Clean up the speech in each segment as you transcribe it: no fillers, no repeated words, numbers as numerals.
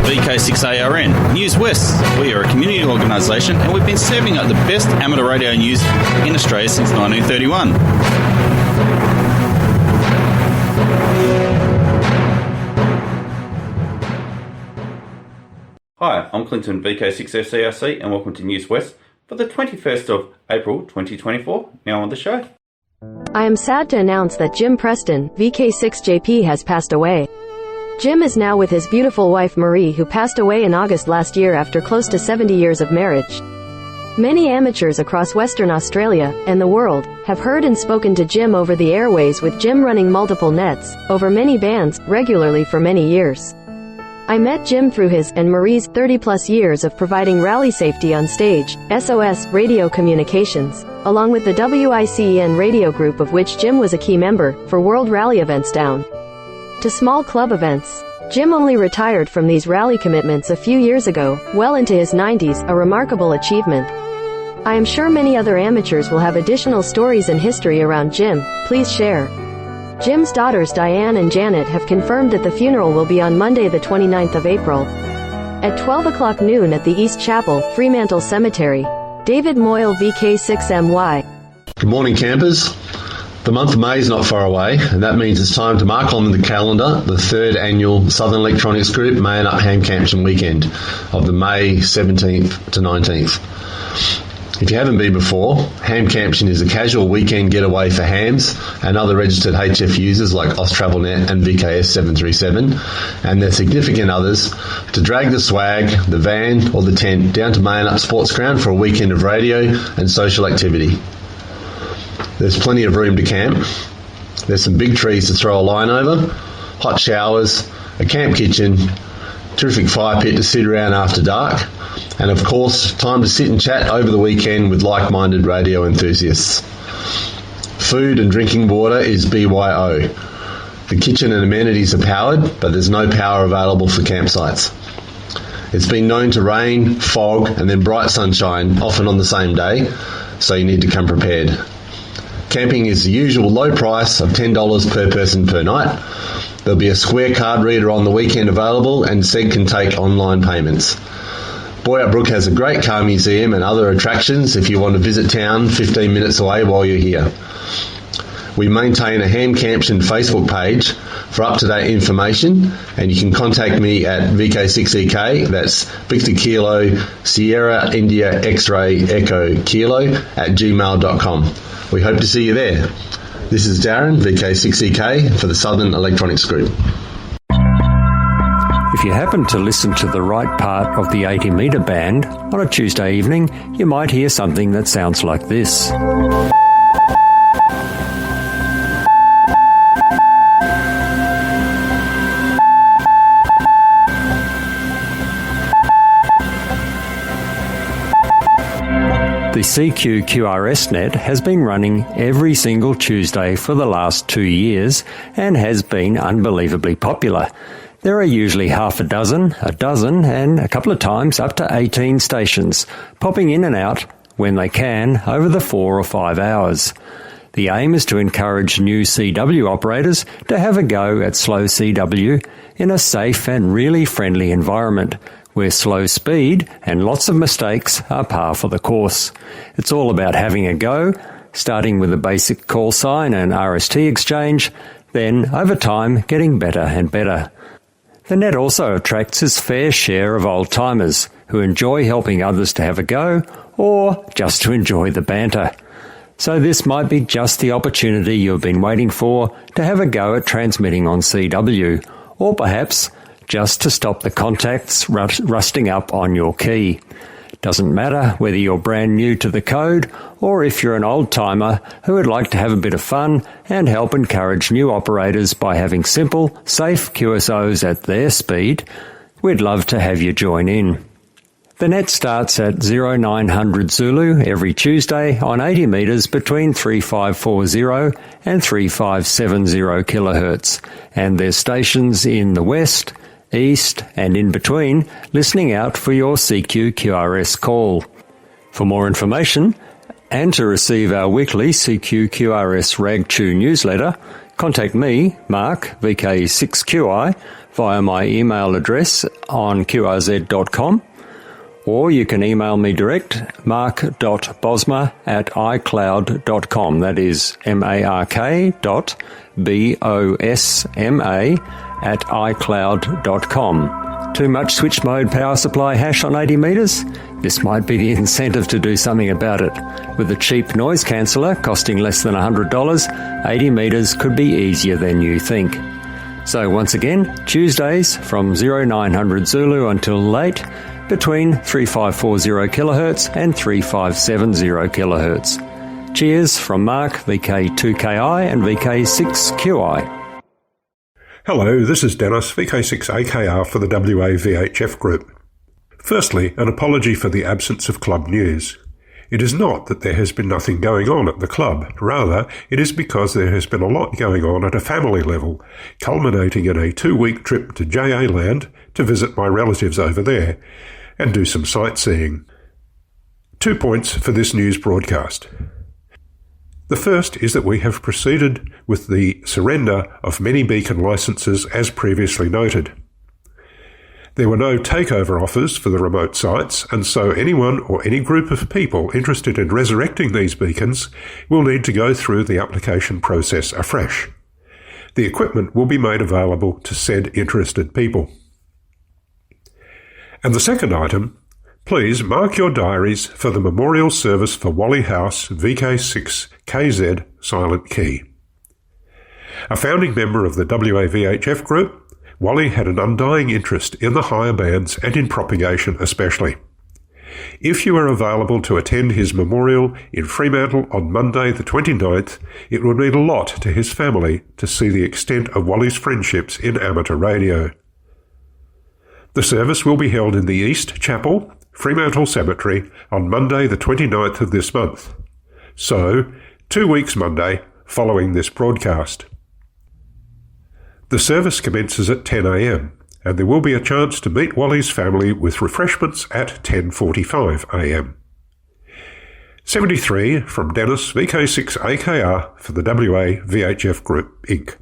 VK6ARN, Newswest. We are a community organisation and we've been serving up the best amateur radio news in Australia since 1931. Hi, I'm Clinton, VK6FCRC, and welcome to Newswest for the 21st of April 2024. Now on the show. I am sad to announce that Jim Preston, VK6JP, has passed away. Jim is now with his beautiful wife Marie, who passed away in August last year after close to 70 years of marriage. Many amateurs across Western Australia and the world have heard and spoken to Jim over the airways, with Jim running multiple nets over many bands regularly for many years. I met Jim through his and Marie's 30-plus years of providing rally safety on stage, SOS, radio communications, along with the WICEN radio group, of which Jim was a key member, for world rally events down to small club events. Jim only retired from these rally commitments a few years ago, well into his 90s, a remarkable achievement. I am sure many other amateurs will have additional stories and history around Jim. Please share. Jim's daughters Diane and Janet have confirmed that the funeral will be on Monday the 29th of April at 12 o'clock noon at the East Chapel, Fremantle Cemetery. David Moyle, VK6MY. Good morning, campers. The month of May is not far away, and that means it's time to mark on the calendar the third annual Southern Electronics Group May and Up Ham Campton weekend of the May 17th to 19th. If you haven't been before, Ham Campton is a casual weekend getaway for hams and other registered HF users like AusTravelNet and VKS737 and their significant others to drag the swag, the van or the tent down to May and Up Sports Ground for a weekend of radio and social activity. There's plenty of room to camp. There's some big trees to throw a line over, hot showers, a camp kitchen, terrific fire pit to sit around after dark, and of course, time to sit and chat over the weekend with like-minded radio enthusiasts. Food and drinking water is BYO. The kitchen and amenities are powered, but there's no power available for campsites. It's been known to rain, fog, and then bright sunshine, often on the same day, so you need to come prepared. Camping is the usual low price of $10 per person per night. There'll be a Square card reader on the weekend available, and SEG can take online payments. Boyup Brook has a great car museum and other attractions if you want to visit town 15 minutes away while you're here. We maintain a Ham Campton Facebook page for up-to-date information, and you can contact me at VK6EK, that's Victor Kilo Sierra India X-Ray Echo Kilo @gmail.com. We hope to see you there. This is Darren, VK6EK, for the Southern Electronics Group. If you happen to listen to the right part of the 80-metre band on a Tuesday evening, you might hear something that sounds like this. The CQ-QRS net has been running every single Tuesday for the last 2 years and has been unbelievably popular. There are usually half a dozen, and a couple of times up to 18 stations, popping in and out when they can over the 4 or 5 hours. The aim is to encourage new CW operators to have a go at slow CW in a safe and really friendly environment, where slow speed and lots of mistakes are par for the course. It's all about having a go, starting with a basic call sign and RST exchange, then over time getting better and better. The net also attracts its fair share of old-timers who enjoy helping others to have a go or just to enjoy the banter. So this might be just the opportunity you've been waiting for to have a go at transmitting on CW, or perhaps just to stop the contacts rusting up on your key. Doesn't matter whether you're brand new to the code or if you're an old-timer who would like to have a bit of fun and help encourage new operators by having simple, safe QSOs at their speed, we'd love to have you join in. The net starts at 0900 Zulu every Tuesday on 80 metres between 3540 and 3570 kHz, and there's stations in the west, east and in between listening out for your CQ-QRS call. For more information and to receive our weekly CQ-QRS RagTune newsletter, Contact me, Mark, VK6QI, via my email address on qrz.com, or you can email me direct, mark.bosma@icloud.com. That is mark.bosma@icloud.com. Too much switch mode power supply hash on 80 metres? This might be the incentive to do something about it. With a cheap noise canceller costing less than $100, 80 metres could be easier than you think. So once again, Tuesdays from 0900 Zulu until late, between 3540 kHz and 3570 kHz. Cheers from Mark, VK2KI and VK6QI. Hello, this is Dennis, VK6AKR for the WA VHF Group. Firstly, an apology for the absence of club news. It is not that there has been nothing going on at the club. Rather, it is because there has been a lot going on at a family level, culminating in a 2-week trip to JA Land to visit my relatives over there and do some sightseeing. 2 points for this news broadcast. The first is that we have proceeded with the surrender of many beacon licences as previously noted. There were no takeover offers for the remote sites, and so anyone or any group of people interested in resurrecting these beacons will need to go through the application process afresh. The equipment will be made available to said interested people. And the second item, please mark your diaries for the memorial service for Wally House VK6KZ Silent Key. A founding member of the WA VHF Group, Wally had an undying interest in the higher bands and in propagation especially. If you are available to attend his memorial in Fremantle on Monday the 29th, it would mean a lot to his family to see the extent of Wally's friendships in amateur radio. The service will be held in the East Chapel, Fremantle Cemetery, on Monday the 29th of this month. So, 2 weeks Monday following this broadcast. The service commences at 10 a.m, and there will be a chance to meet Wally's family with refreshments at 10:45 a.m. 73 from Dennis, VK6AKR for the WA VHF Group, Inc.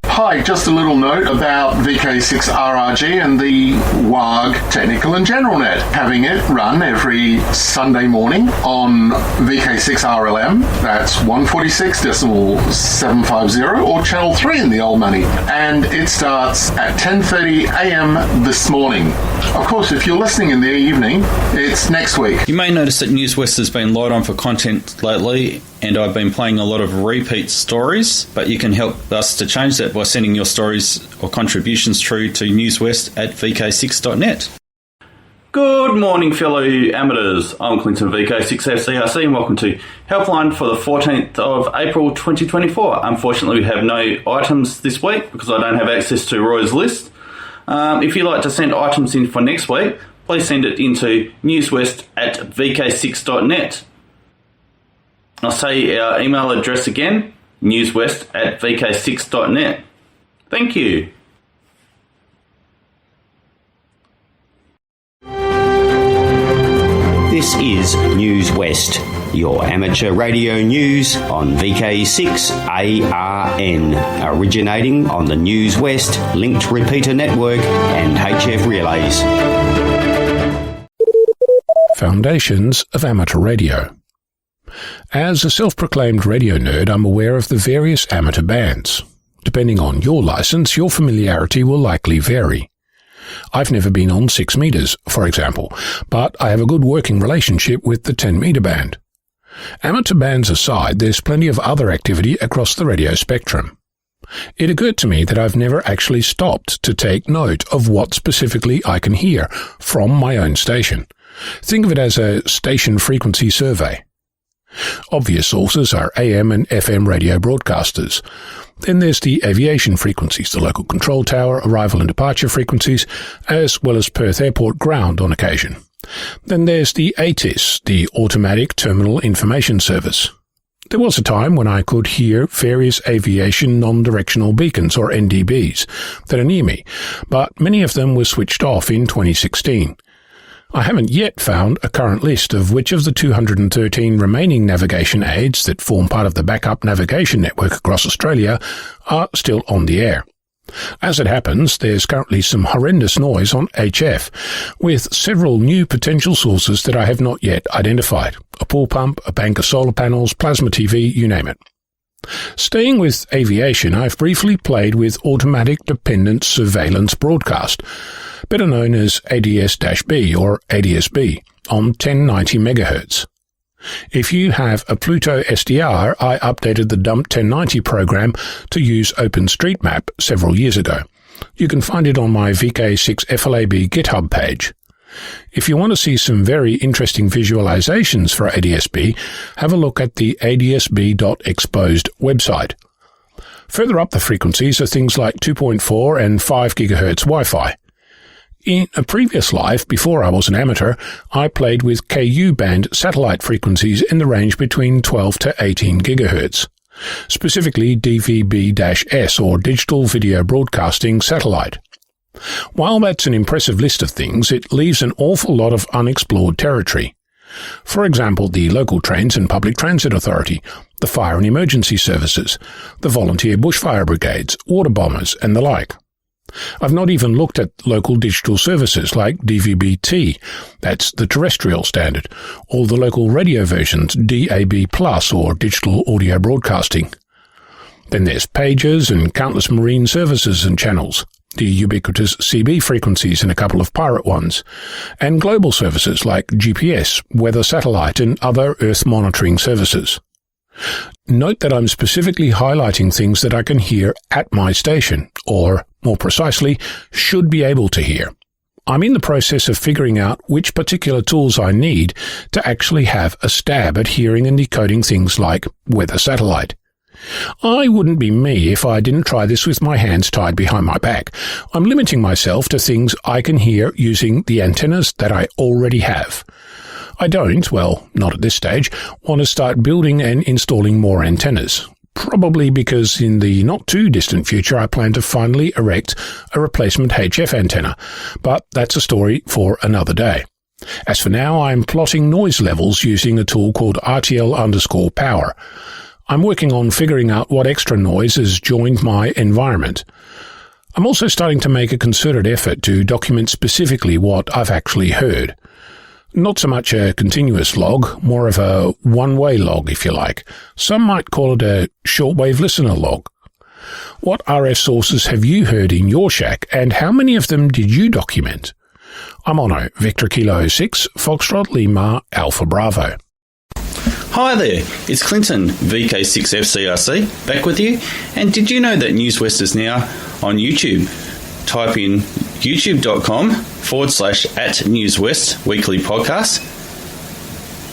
Hi, just a little note about VK6RRG and the WAG Technical and General Net. Having it run every Sunday morning on VK6RLM, that's 146.750, or Channel 3 in the old money. And it starts at 10:30 a.m. this morning. Of course, if you're listening in the evening, it's next week. You may notice that Newswest has been light on for content lately, and I've been playing a lot of repeat stories, but you can help us to change that by sending your stories or contributions through to newswest@vk6.net. Good morning, fellow amateurs. I'm Clinton, VK6FCRC, and welcome to Helpline for the 14th of April 2024. Unfortunately, we have no items this week because I don't have access to Roy's list. If you'd like to send items in for next week, please send it into newswest@vk6.net. I'll say our email address again, newswest@vk6.net. Thank you. This is News West, your amateur radio news on VK6ARN, originating on the News West linked repeater network and HF relays. Foundations of Amateur Radio. As a self-proclaimed radio nerd, I'm aware of the various amateur bands. Depending on your license, your familiarity will likely vary. I've never been on 6 meters, for example, but I have a good working relationship with the 10-meter band. Amateur bands aside, there's plenty of other activity across the radio spectrum. It occurred to me that I've never actually stopped to take note of what specifically I can hear from my own station. Think of it as a station frequency survey. Obvious sources are AM and FM radio broadcasters. Then there's the aviation frequencies, the local control tower, arrival and departure frequencies, as well as Perth Airport ground on occasion. Then there's the ATIS, the Automatic Terminal Information Service. There was a time when I could hear various aviation non-directional beacons, or NDBs, that are near me, but many of them were switched off in 2016. I haven't yet found a current list of which of the 213 remaining navigation aids that form part of the backup navigation network across Australia are still on the air. As it happens, there's currently some horrendous noise on HF, with several new potential sources that I have not yet identified. A pool pump, a bank of solar panels, plasma TV, you name it. Staying with aviation, I've briefly played with Automatic Dependent Surveillance Broadcast, better known as ADS-B or ADS-B, on 1090 MHz. If you have a Pluto SDR, I updated the Dump 1090 program to use OpenStreetMap several years ago. You can find it on my VK6FLAB GitHub page. If you want to see some very interesting visualizations for ADS-B, have a look at the adsb.exposed website. Further up the frequencies are things like 2.4 and 5 GHz Wi-Fi. In a previous life, before I was an amateur, I played with Ku-band satellite frequencies in the range between 12 to 18 GHz, specifically DVB-S or Digital Video Broadcasting Satellite. While that's an impressive list of things, it leaves an awful lot of unexplored territory. For example, the local trains and public transit authority, the fire and emergency services, the volunteer bushfire brigades, water bombers, and the like. I've not even looked at local digital services like DVB-T, that's the terrestrial standard, or the local radio versions DAB+ or digital audio broadcasting. Then there's pagers and countless marine services and channels, the ubiquitous CB frequencies and a couple of pirate ones, and global services like GPS, weather satellite, and other Earth monitoring services. Note that I'm specifically highlighting things that I can hear at my station, or, more precisely, should be able to hear. I'm in the process of figuring out which particular tools I need to actually have a stab at hearing and decoding things like weather satellite. I wouldn't be me if I didn't try this with my hands tied behind my back. I'm limiting myself to things I can hear using the antennas that I already have. I don't, well, not at this stage, want to start building and installing more antennas. Probably because in the not-too-distant future I plan to finally erect a replacement HF antenna, but that's a story for another day. As for now, I'm plotting noise levels using a tool called RTL_power. I'm working on figuring out what extra noise has joined my environment. I'm also starting to make a concerted effort to document specifically what I've actually heard. Not so much a continuous log, more of a one-way log, if you like. Some might call it a shortwave listener log. What RF sources have you heard in your shack, and how many of them did you document? I'm Ono, Victor Kilo 6, Foxtrot Lima, Alpha Bravo. Hi there, it's Clinton, VK6FCRC, back with you. And did you know that Newswest is now on YouTube? Type in youtube.com/@Newswest weekly podcast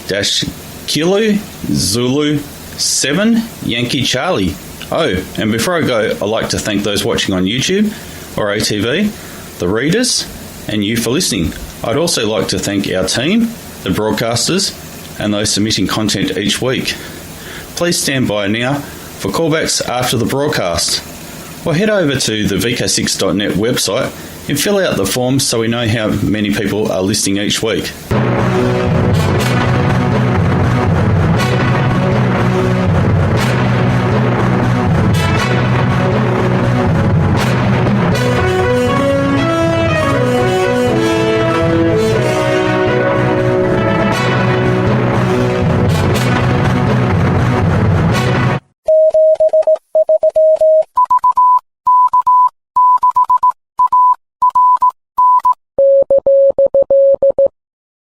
-Kilo Zulu 7 Yankee Charlie. Oh, and before I go, I'd like to thank those watching on YouTube or ATV, the readers, and you for listening. I'd also like to thank our team, the broadcasters, and those submitting content each week. Please stand by now for callbacks after the broadcast. Or head over to the VK6.net website and fill out the forms so we know how many people are listening each week.